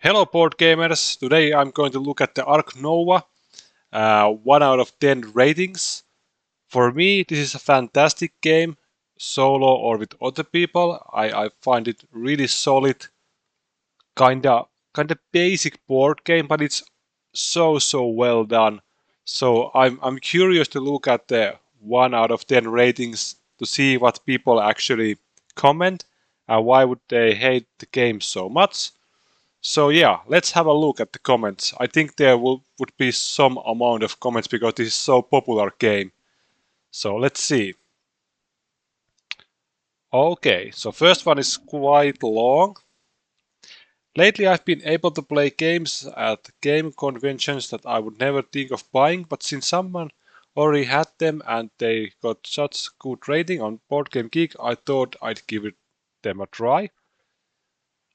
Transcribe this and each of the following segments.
Hello board gamers, today I'm going to look at the Ark Nova 1 out of 10 ratings. For me this is a fantastic game, solo or with other people. I find it really solid, kinda basic board game, but it's so well done. So I'm curious to look at the 1 out of 10 ratings to see what people actually comment and why would they hate the game so much. So yeah, let's have a look at the comments. I think there would be some amount of comments because this is so popular game. So let's see. Okay, so first one is quite long. Lately I've been able to play games at game conventions that I would never think of buying, but since someone already had them and they got such good rating on Board Game Geek, I thought I'd give them a try.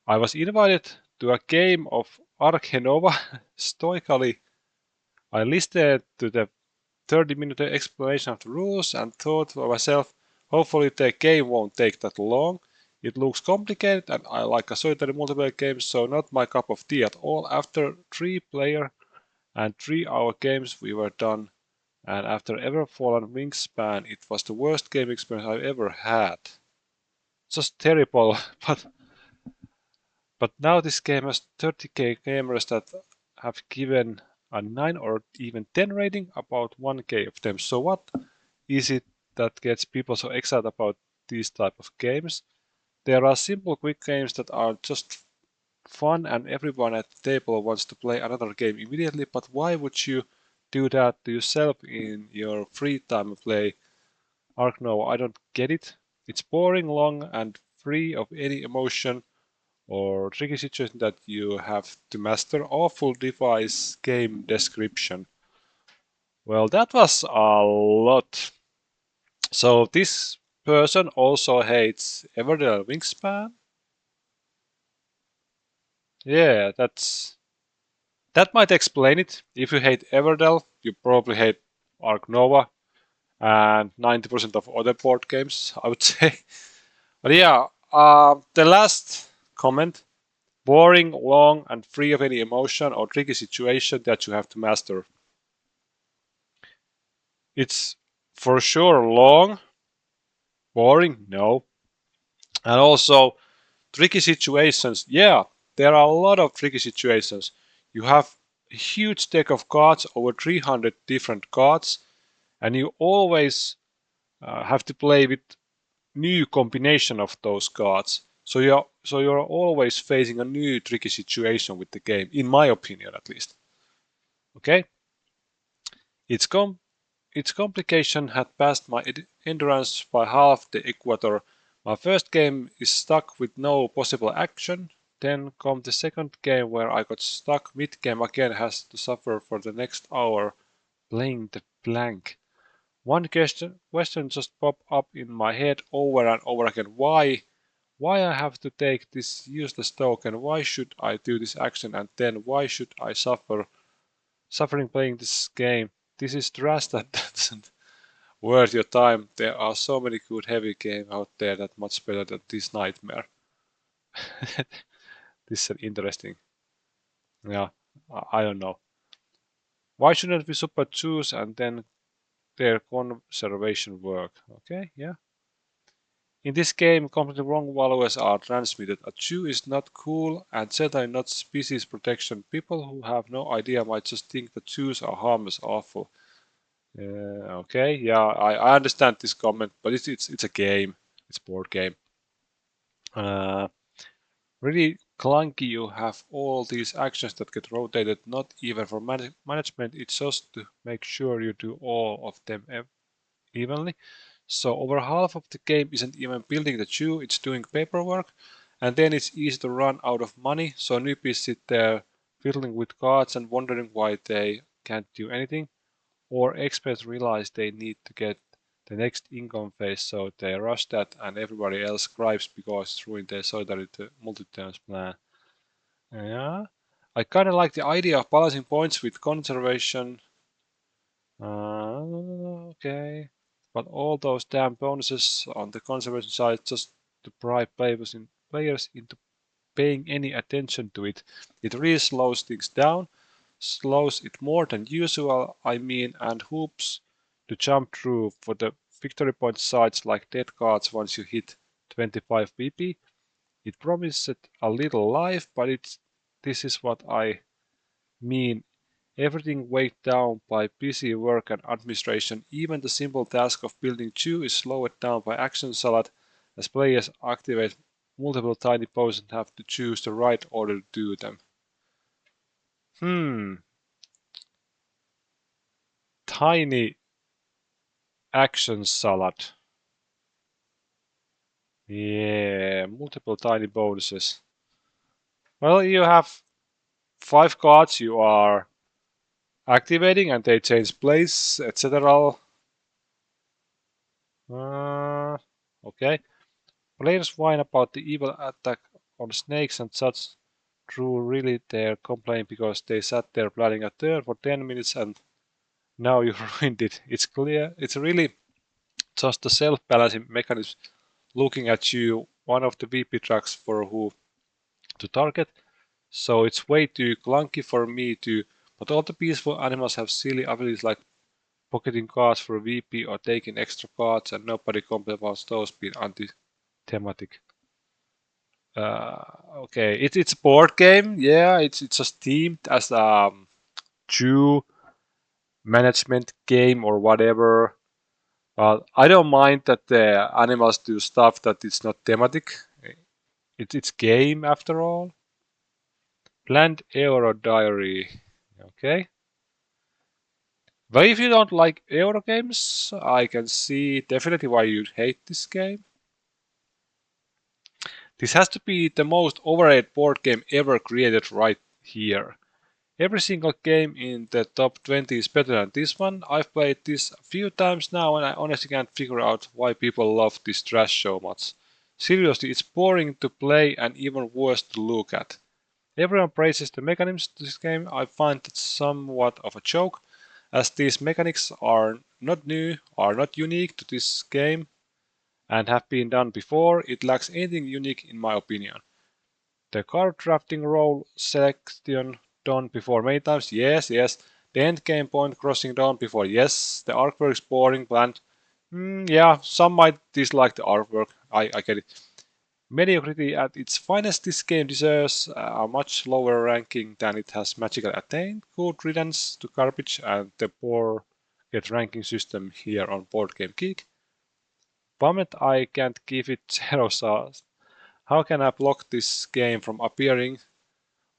I was invited to a game of Ark Nova. Stoically I listened to the 30-minute explanation of the rules and thought to myself, hopefully the game won't take that long. It looks complicated and I like a solitary multiplayer game, so not my cup of tea at all. After 3 player and 3 hour games we were done, and after Everfallen Wingspan it was the worst game experience I've ever had. Just terrible, but now this game has 30k gamers that have given a 9 or even 10 rating, about 1k of them. So what is it that gets people so excited about these type of games? There are simple quick games that are just fun and everyone at the table wants to play another game immediately, but why would you do that to yourself in your free time and play Ark Nova? I don't get it. It's boring, long, and free of any emotion or tricky situation that you have to master. Awful device game description. Well, that was a lot. So this person also hates Everdell Wingspan. Yeah, that might explain it. If you hate Everdell, you probably hate Ark Nova and 90% of other board games, I would say. But yeah, the last comment: boring, long, and free of any emotion or tricky situation that you have to master. It's for sure long, boring, no. And also tricky situations. Yeah, there are a lot of tricky situations. You have a huge deck of cards, over 300 different cards, and you always have to play with new combination of those cards. So you're always facing a new tricky situation with the game, in my opinion at least. Okay, its com its complication had passed my endurance by half the equator. My first game is stuck with no possible action. Then come the second game where I got stuck mid-game again, has to suffer for the next hour playing the blank. One question just popped up in my head over and over again. Why? Why I have to take this useless token? Why should I do this action? And then why should I suffering playing this game? This is trash that doesn't worth your time. There are so many good heavy games out there that much better than this nightmare. This is interesting. Yeah, I don't know. Why shouldn't we super choose and then their conservation work? Okay, yeah. In this game, completely wrong values are transmitted. A Jew is not cool and certainly not species protection. People who have no idea might just think that Jews are harmless, awful. Okay, yeah, I understand this comment, but it's a game. It's a board game. Uh, Really clunky. You have all these actions that get rotated, not even for management. It's just to make sure you do all of them evenly. So over half of the game isn't even building the Jew, it's doing paperwork. And then it's easy to run out of money, so newbies sit there fiddling with cards and wondering why they can't do anything. Or experts realize they need to get the next income phase, so they rush that and everybody else gripes because it's ruined their solidarity multi-turns plan. Yeah. I kinda like the idea of balancing points with conservation. Okay. But all those damn bonuses on the conservation side just to bribe players into paying any attention to it. It really slows things down, slows it more than usual, I mean, and hoops to jump through for the victory point sites like dead cards once you hit 25 VP. It promised a little life, but this is what I mean. Everything weighed down by busy work and administration. Even the simple task of building two is slowed down by action salad as players activate multiple tiny poses and have to choose the right order to do them. Tiny action salad. Yeah, multiple tiny bonuses. Well, you have 5 cards you are activating and they change place, etc. Okay. Players whine about the evil attack on snakes and such. True, really, they're complaining because they sat there planning a turn for 10 minutes and now you ruined it. It's clear. It's really just a self-balancing mechanism looking at you, one of the VP tracks for who to target. So it's way too clunky for me to. But all the peaceful animals have silly abilities like pocketing cards for VP or taking extra cards, and nobody complains about those being anti-thematic. Okay, it's a board game. Yeah, it's just themed as a true management game or whatever. But I don't mind that the animals do stuff that it's not thematic. It's game after all. Planned Euro Diary. Okay. But if you don't like Euro games, I can see definitely why you'd hate this game. This has to be the most overrated board game ever created right here. Every single game in the top 20 is better than this one. I've played this a few times now and I honestly can't figure out why people love this trash so much. Seriously, it's boring to play and even worse to look at. Everyone praises the mechanisms to this game. I find it somewhat of a joke, as these mechanics are not new, are not unique to this game, and have been done before. It lacks anything unique in my opinion. The card drafting role selection done before many times, yes, yes. The end game point crossing down before, yes. The artwork is boring, bland. Yeah, some might dislike the artwork. I get it. Mediocrity at its finest, this game deserves a much lower ranking than it has magically attained. Good riddance to garbage and the poor get ranking system here on Board Game Geek. Bummed I can't give it 0 stars. How can I block this game from appearing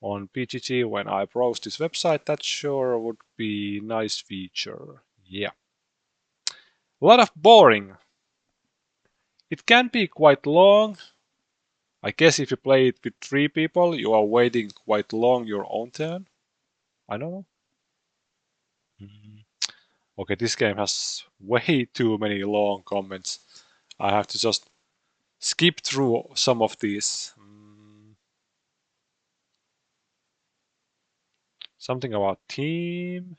on BGG when I browse this website? That sure would be nice feature. Yeah. A lot of boring. It can be quite long. I guess if you play it with 3 people, you are waiting quite long your own turn. I don't know. Okay, this game has way too many long comments. I have to just skip through some of these. Something about team.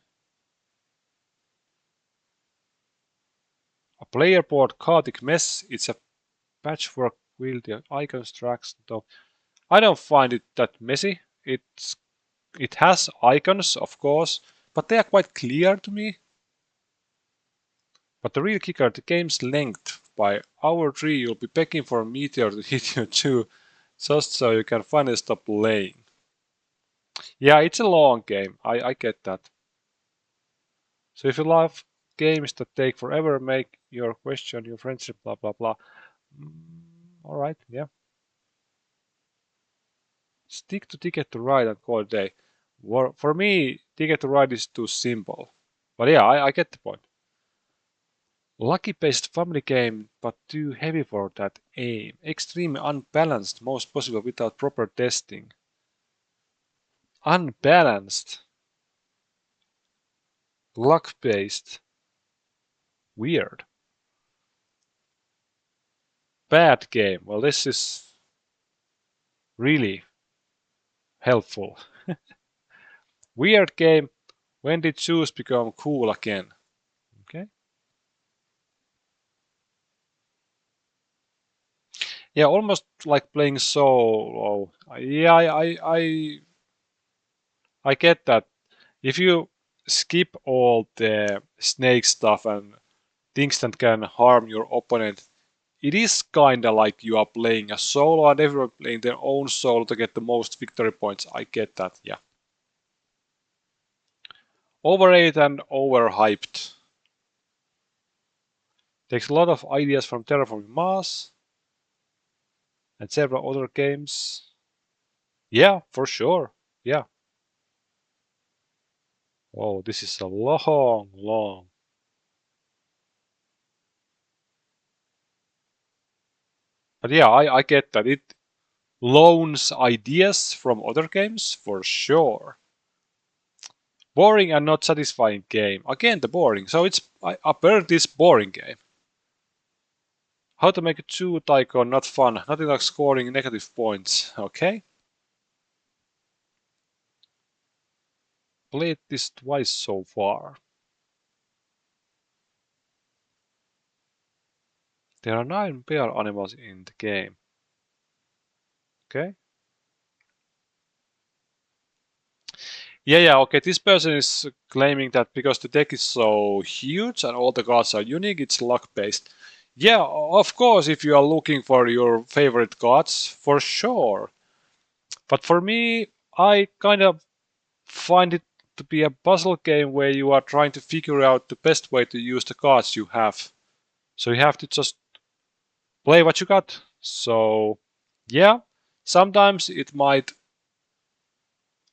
A player board chaotic mess. It's a patchwork wheel. The icons tracks. Though I don't find it that messy. It has icons, of course, but they are quite clear to me. But the real kicker, the game's length. By hour 3 you'll be begging for a meteor to hit you too, just so you can finally stop playing. Yeah, it's a long game, I get that. So if you love games that take forever, make your question, your friendship, blah blah blah. Alright, yeah. Stick to Ticket to Ride and call it a day. For me, Ticket to Ride is too simple. But yeah, I get the point. Lucky-based family game, but too heavy for that aim. Extremely unbalanced, most possible without proper testing. Unbalanced. Luck-based. Weird. Bad game. Well, this is really helpful. Weird game. When did shoes become cool again? Okay. Yeah, almost like playing solo. Yeah, I get that. If you skip all the snake stuff and things that can harm your opponent, it is kinda like you are playing a solo and everyone playing their own solo to get the most victory points. I get that, yeah. Overrated and overhyped. Takes a lot of ideas from Terraforming Mars and several other games. Yeah, for sure. Yeah. Oh, this is a long. But yeah, I get that. It loans ideas from other games for sure. Boring and not satisfying game. Again, the boring. So it's apparently this boring game. How to make a 2 Tycoon not fun. Nothing like scoring negative points. Okay. Played this twice so far. There are 9 bear animals in the game. Okay. Yeah, okay. This person is claiming that because the deck is so huge and all the cards are unique, it's luck based. Yeah, of course, if you are looking for your favorite cards, for sure. But for me, I kind of find it to be a puzzle game where you are trying to figure out the best way to use the cards you have. So you have to just play what you got. So, yeah, sometimes it might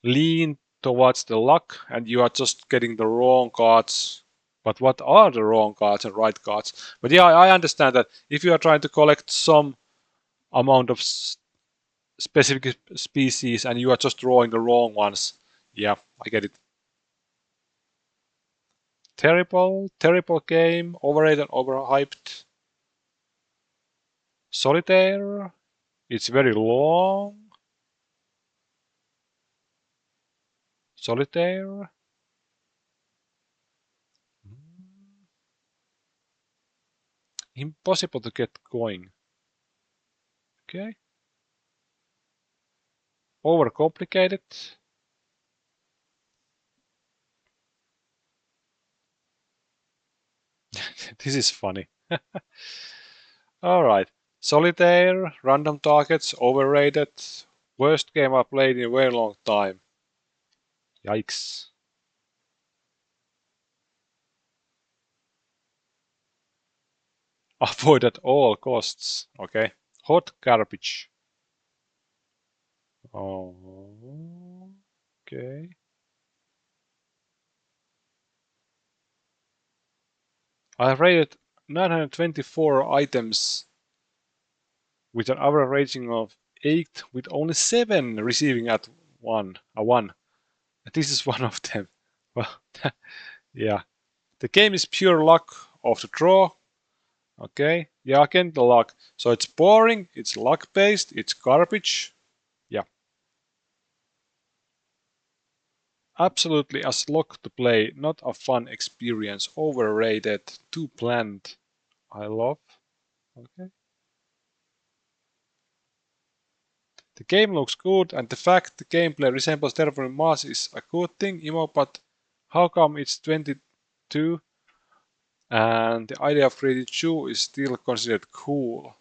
lean towards the luck and you are just getting the wrong cards. But what are the wrong cards and right cards? But yeah, I understand that if you are trying to collect some amount of specific species and you are just drawing the wrong ones, yeah, I get it. Terrible game, overrated, overhyped. Solitaire, it's very long. Solitaire, impossible to get going. Okay. Overcomplicated. This is funny. Alright. Solitaire, random targets, overrated. Worst game I played in a very long time. Yikes. Avoid at all costs. Okay. Hot garbage. Oh, okay. I rated 924 items with an average rating of 8 with only 7 receiving at 1. A 1. This is one of them. Well, yeah. The game is pure luck of the draw. Okay. Yeah, again, the luck. So it's boring, it's luck based, it's garbage. Yeah. Absolutely a slog to play, not a fun experience. Overrated, too bland. I love. Okay. The game looks good, and the fact the gameplay resembles Terraforming Mars is a good thing, Imo, but how come it's 22 and the idea of creating two is still considered cool?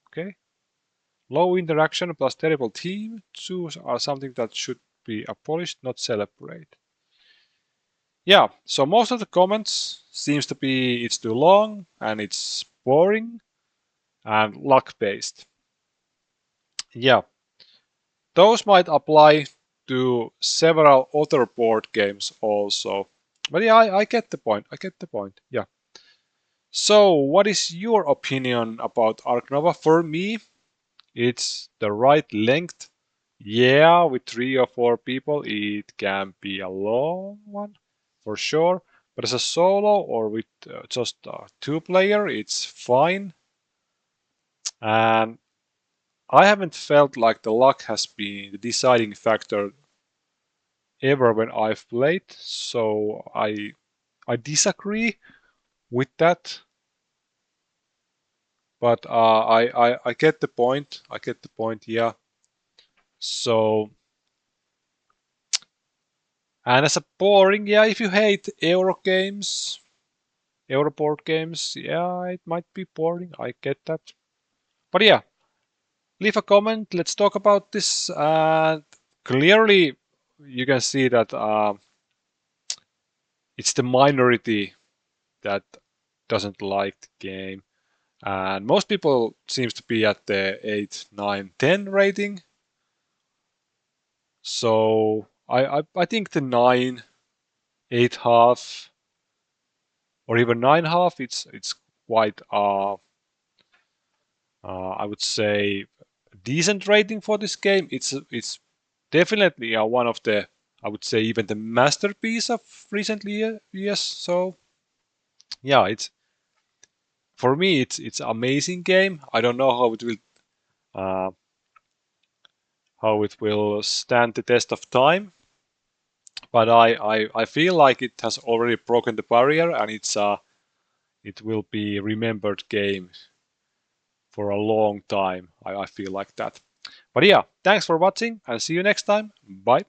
Okay. Low interaction plus terrible team. Twos are something that should be abolished, not celebrated. Yeah, so most of the comments seems to be it's too long and it's boring and luck based. Yeah, those might apply to several other board games also. But yeah, I get the point. I get the point. Yeah. So, what is your opinion about Ark Nova? For me, it's the right length. Yeah, with 3 or 4 people, it can be a long one for sure. But as a solo or with just a 2 player, it's fine. And I haven't felt like the luck has been the deciding factor ever when I've played. So I disagree with that. but I get the point. I get the point. Yeah. So, and as a boring, yeah, if you hate Euro games, Euro board games, yeah, it might be boring. I get that. But yeah, leave a comment. Let's talk about this. Clearly, you can see that it's the minority that doesn't like the game, and most people seems to be at the 8, 9, 10 rating. So I think the 9, 8 half, or even 9 half, it's quite I would say decent rating for this game. It's definitely one of the, I would say, even the masterpiece of recent years. So yeah, it's for me it's amazing game. I don't know uh, how it will stand the test of time, but I feel like it has already broken the barrier, and it will be remembered game for a long time. I feel like that. But yeah, thanks for watching and see you next time. Bye.